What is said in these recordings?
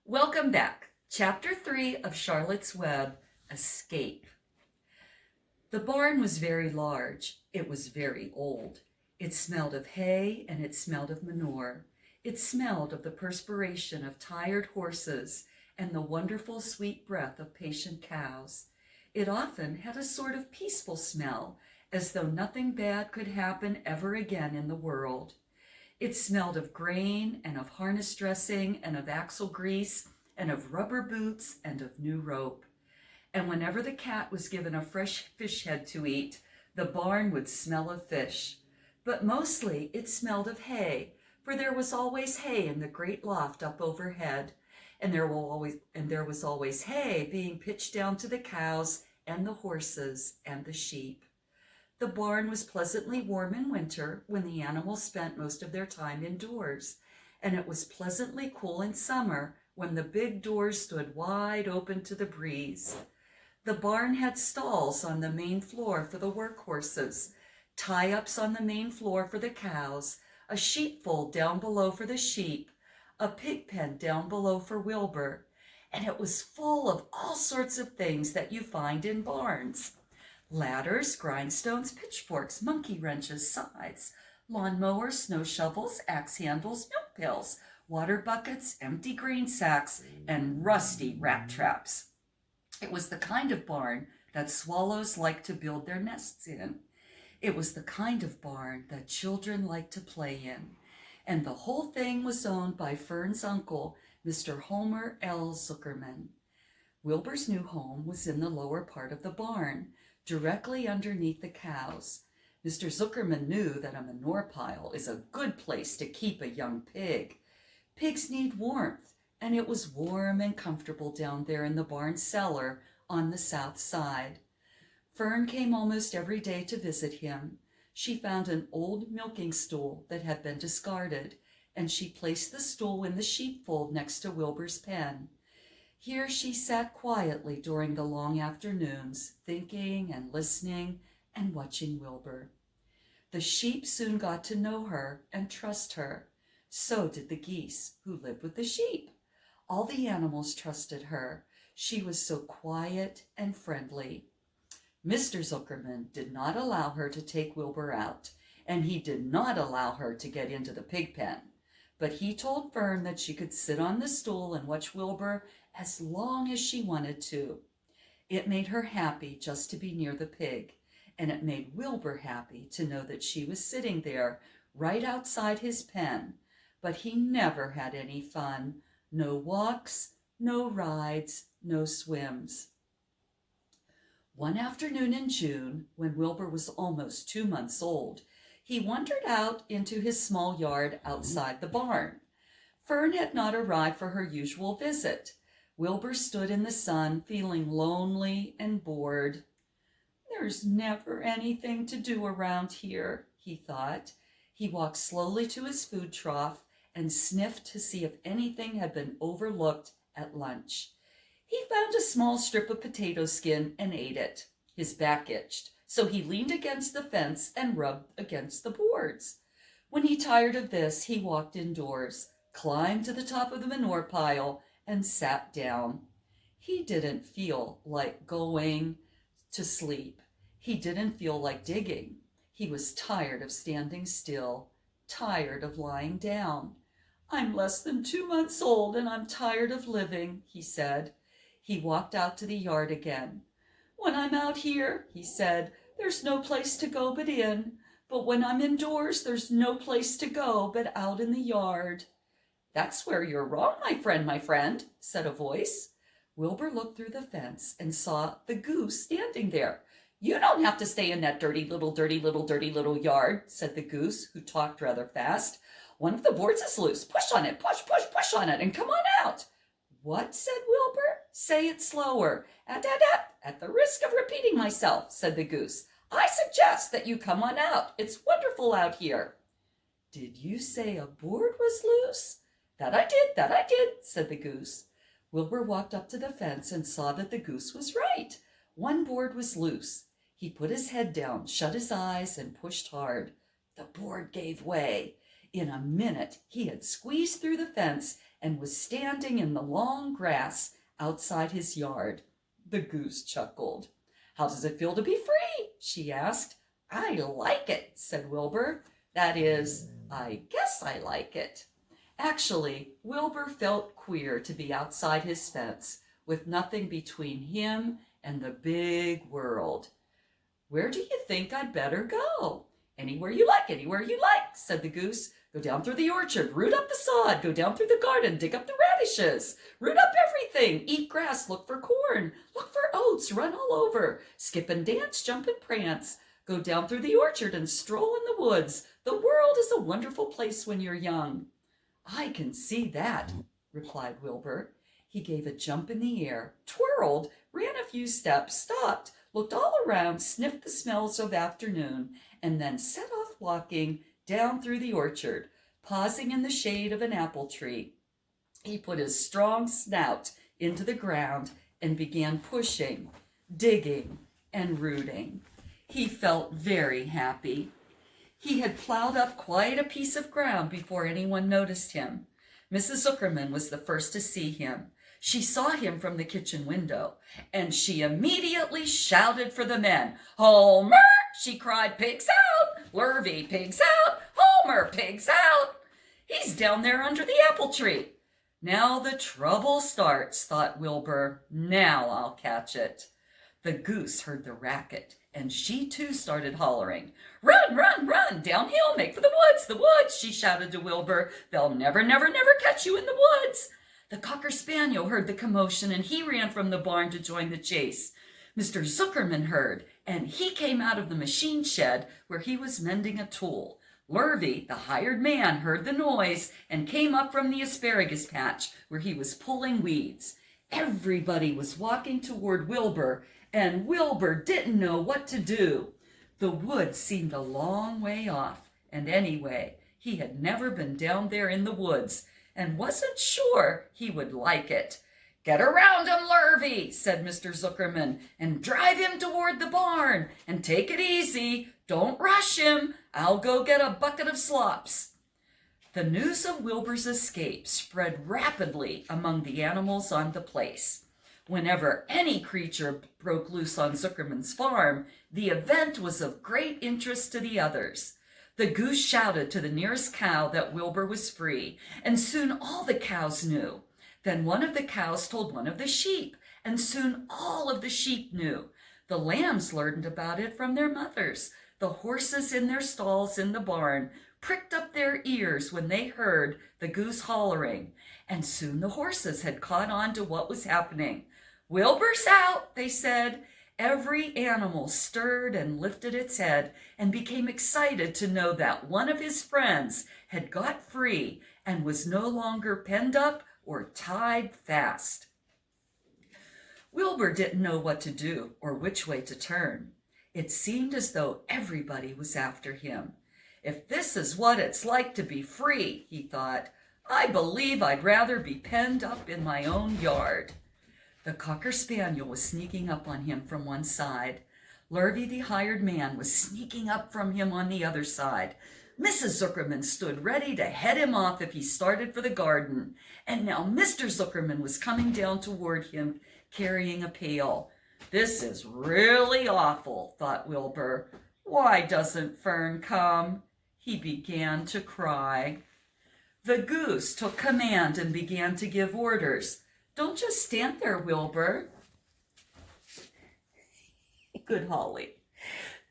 Welcome back. Chapter 3 of Charlotte's Web, Escape. The barn was very large. It was very old. It smelled of hay and it smelled of manure. It smelled of the perspiration of tired horses and the wonderful sweet breath of patient cows. It often had a sort of peaceful smell, as though nothing bad could happen ever again in the world. It smelled of grain and of harness dressing and of axle grease and of rubber boots and of new rope. And whenever the cat was given a fresh fish head to eat, the barn would smell of fish. But mostly it smelled of hay, for there was always hay in the great loft up overhead, and there was always hay being pitched down to the cows and the horses and the sheep. The barn was pleasantly warm in winter when the animals spent most of their time indoors, and it was pleasantly cool in summer when the big doors stood wide open to the breeze. The barn had stalls on the main floor for the work horses, tie-ups on the main floor for the cows, a sheepfold down below for the sheep, a pig pen down below for Wilbur, and it was full of all sorts of things that you find in barns. Ladders, grindstones, pitchforks, monkey wrenches, scythes, lawn mowers, snow shovels, axe handles, milk pails, water buckets, empty grain sacks, and rusty rat traps. It was the kind of barn that swallows like to build their nests in. It was the kind of barn that children like to play in. And the whole thing was owned by Fern's uncle, Mr. Homer L. Zuckerman. Wilbur's new home was in the lower part of the barn, directly underneath the cows. Mr. Zuckerman knew that a manure pile is a good place to keep a young pig. Pigs need warmth, and it was warm and comfortable down there in the barn cellar on the south side. Fern came almost every day to visit him. She found an old milking stool that had been discarded, and she placed the stool in the sheepfold next to Wilbur's pen. Here she sat quietly during the long afternoons, thinking and listening and watching Wilbur. The sheep soon got to know her and trust her. So did the geese, who lived with the sheep. All the animals trusted her. She was so quiet and friendly. Mr. Zuckerman did not allow her to take Wilbur out, and he did not allow her to get into the pig pen. But he told Fern that she could sit on the stool and watch Wilbur as long as she wanted to. It made her happy just to be near the pig, and it made Wilbur happy to know that she was sitting there right outside his pen. But he never had any fun. No walks, no rides, no swims. One afternoon in June, when Wilbur was almost 2 months old, he wandered out into his small yard outside the barn. Fern had not arrived for her usual visit. Wilbur stood in the sun, feeling lonely and bored. "There's never anything to do around here," he thought. He walked slowly to his food trough and sniffed to see if anything had been overlooked at lunch. He found a small strip of potato skin and ate it. His back itched, so he leaned against the fence and rubbed against the boards. When he tired of this, he walked indoors, climbed to the top of the manure pile, and sat down. He didn't feel like going to sleep. He didn't feel like digging. He was tired of standing still, tired of lying down. "I'm less than 2 months old, and I'm tired of living," he said. He walked out to the yard again. "When I'm out here," he said, "there's no place to go but in. But when I'm indoors, there's no place to go but out in the yard." "That's where you're wrong, my friend," said a voice. Wilbur looked through the fence and saw the goose standing there. "You don't have to stay in that dirty little yard," said the goose, who talked rather fast. "One of the boards is loose. Push on it, push on it, and come on out." "What?" said Wilbur. "Say it slower." At the risk of repeating myself," said the goose, "I suggest that you come on out. It's wonderful out here." "Did you say a board was loose?" That I did," said the goose. Wilbur walked up to the fence and saw that the goose was right. One board was loose. He put his head down, shut his eyes, and pushed hard. The board gave way. In a minute he had squeezed through the fence and was standing in the long grass outside his yard. The goose chuckled. "How does it feel to be free?" she asked. "I like it," said Wilbur. "That is, I guess I like it." Actually, Wilbur felt queer to be outside his fence with nothing between him and the big world. "Where do you think I'd better go?" "Anywhere you like," said the goose. "Go down through the orchard, root up the sod, go down through the garden, dig up the radishes, root up everything, eat grass, look for corn, look for oats, run all over, skip and dance, jump and prance, go down through the orchard and stroll in the woods. The world is a wonderful place when you're young." "I can see that," replied Wilbur. He gave a jump in the air, twirled, ran a few steps, stopped, looked all around, sniffed the smells of afternoon, and then set off walking down through the orchard, pausing in the shade of an apple tree. He put his strong snout into the ground and began pushing, digging, and rooting. He felt very happy. He had plowed up quite a piece of ground before anyone noticed him. Mrs. Zuckerman was the first to see him. She saw him from the kitchen window, and she immediately shouted for the men. "Homer!" she cried. "Pigs out! Lurvy, pigs out! Homer, pigs out!" "He's down there under the apple tree." "Now the trouble starts," thought Wilbur. "Now I'll catch it." The goose heard the racket, and she too started hollering. "Run, run, run! Downhill, make for the woods, the woods!" she shouted to Wilbur. "They'll never, never, never catch you in the woods." The cocker spaniel heard the commotion, and he ran from the barn to join the chase. Mr. Zuckerman heard, and he came out of the machine shed where he was mending a tool. Lurvy, the hired man, heard the noise and came up from the asparagus patch where he was pulling weeds. Everybody was walking toward Wilbur, and Wilbur didn't know what to do. The woods seemed a long way off, and anyway, he had never been down there in the woods and wasn't sure he would like it. "Get around him, Lurvy," said Mr. Zuckerman, "and drive him toward the barn, and take it easy. Don't rush him. I'll go get a bucket of slops." The news of Wilbur's escape spread rapidly among the animals on the place. Whenever any creature broke loose on Zuckerman's farm, the event was of great interest to the others. The goose shouted to the nearest cow that Wilbur was free, and soon all the cows knew. Then one of the cows told one of the sheep, and soon all of the sheep knew. The lambs learned about it from their mothers. The horses in their stalls in the barn pricked up their ears when they heard the goose hollering, and soon the horses had caught on to what was happening. "Wilbur's out," they said. Every animal stirred and lifted its head and became excited to know that one of his friends had got free and was no longer penned up or tied fast. Wilbur didn't know what to do or which way to turn. It seemed as though everybody was after him. "If this is what it's like to be free," he thought, "I believe I'd rather be penned up in my own yard." The cocker spaniel was sneaking up on him from one side. Lurvy, the hired man, was sneaking up from him on the other side. Mrs. Zuckerman stood ready to head him off if he started for the garden. And now Mr. Zuckerman was coming down toward him, carrying a pail. "This is really awful," thought Wilbur. "Why doesn't Fern come?" He began to cry. The goose took command and began to give orders. "Don't just stand there, Wilbur." Good Holly.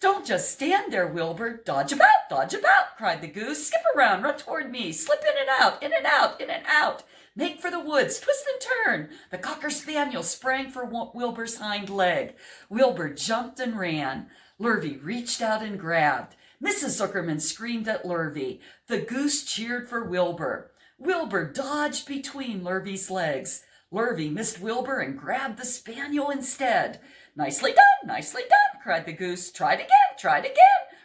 "Don't just stand there, Wilbur. Dodge about," cried the goose. "Skip around, run toward me, slip in and out, in and out, in and out. Make for the woods, twist and turn." The cocker spaniel sprang for Wilbur's hind leg. Wilbur jumped and ran. Lurvy reached out and grabbed. Mrs. Zuckerman screamed at Lurvy. The goose cheered for Wilbur. Wilbur dodged between Lurvy's legs. Lurvy missed Wilbur and grabbed the spaniel instead. Nicely done," cried the goose. Try it again.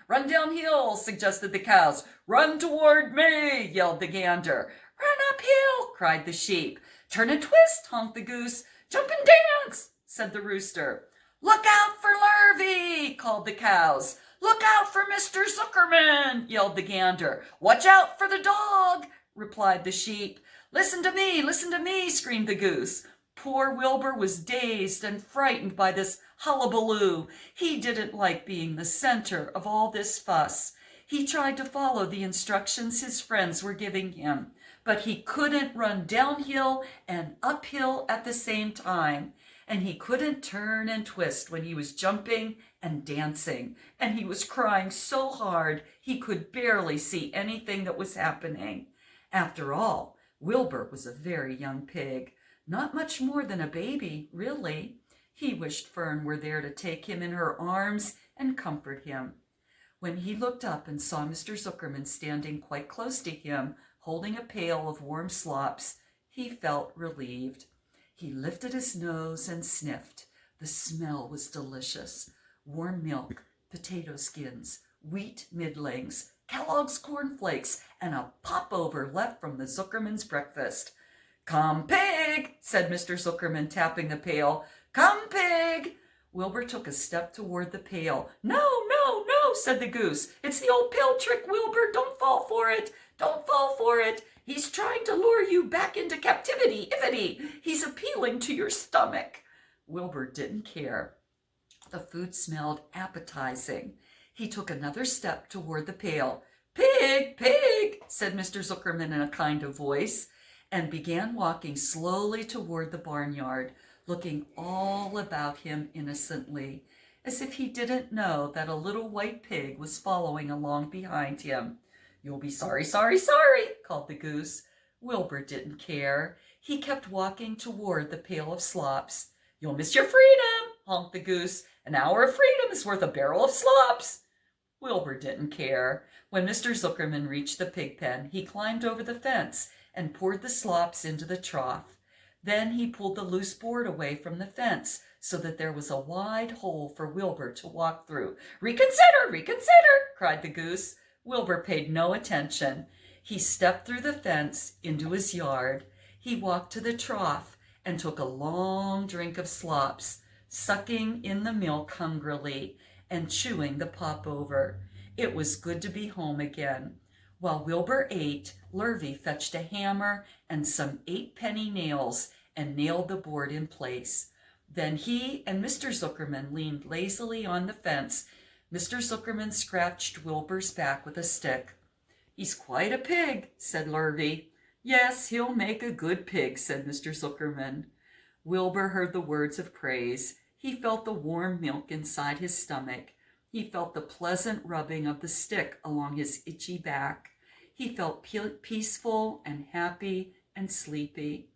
"Run downhill," suggested the cows. "Run toward me," yelled the gander. "Run uphill," cried the sheep. "Turn and twist," honked the goose. "Jump and dance," said the rooster. "Look out for Lurvy," called the cows. "Look out for Mr. Zuckerman," yelled the gander. "Watch out for the dog," replied the sheep. Listen to me, screamed the goose. Poor Wilbur was dazed and frightened by this hullabaloo. He didn't like being the center of all this fuss. He tried to follow the instructions his friends were giving him, but he couldn't run downhill and uphill at the same time. And he couldn't turn and twist when he was jumping and dancing. And he was crying so hard he could barely see anything that was happening. After all, Wilbur was a very young pig, not much more than a baby, really. He wished Fern were there to take him in her arms and comfort him. When he looked up and saw Mr. Zuckerman standing quite close to him, holding a pail of warm slops, he felt relieved. He lifted his nose and sniffed. The smell was delicious. Warm milk, potato skins, wheat middlings, Kellogg's cornflakes, and a popover left from the Zuckerman's breakfast. "Come, pig," said Mr. Zuckerman, tapping the pail. "Come, pig." Wilbur took a step toward the pail. "No, no, no," said the goose. "It's the old pail trick, Wilbur. Don't fall for it. Don't fall for it. He's trying to lure you back into captivity. He's appealing to your stomach." Wilbur didn't care. The food smelled appetizing. He took another step toward the pail. "Pig, pig," said Mr. Zuckerman in a kind of voice, and began walking slowly toward the barnyard, looking all about him innocently, as if he didn't know that a little white pig was following along behind him. "You'll be sorry, called the goose. Wilbur didn't care. He kept walking toward the pail of slops. "You'll miss your freedom," honked the goose. "An hour of freedom is worth a barrel of slops." Wilbur didn't care. When Mr. Zuckerman reached the pig pen, he climbed over the fence and poured the slops into the trough. Then he pulled the loose board away from the fence so that there was a wide hole for Wilbur to walk through. Reconsider, cried the goose. Wilbur paid no attention. He stepped through the fence into his yard. He walked to the trough and took a long drink of slops, sucking in the milk hungrily and chewing the popover. It was good to be home again. While Wilbur ate, Lurvy fetched a hammer and some 8-penny nails and nailed the board in place. Then he and Mr. Zuckerman leaned lazily on the fence. Mr. Zuckerman scratched Wilbur's back with a stick. "He's quite a pig," said Lurvy. "Yes, he'll make a good pig," said Mr. Zuckerman. Wilbur heard the words of praise. He felt the warm milk inside his stomach. He felt the pleasant rubbing of the stick along his itchy back. He felt peaceful and happy and sleepy.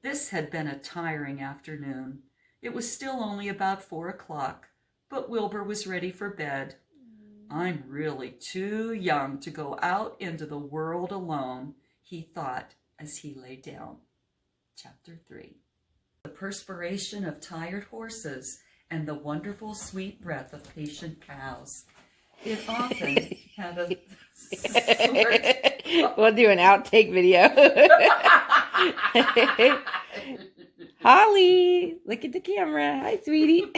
This had been a tiring afternoon. It was still only about 4 o'clock, but Wilbur was ready for bed. "I'm really too young to go out into the world alone," he thought as he lay down. Chapter 3. The perspiration of tired horses and the wonderful sweet breath of patient cows. It often had a sort We'll do an outtake video. Holly, look at the camera. Hi, sweetie.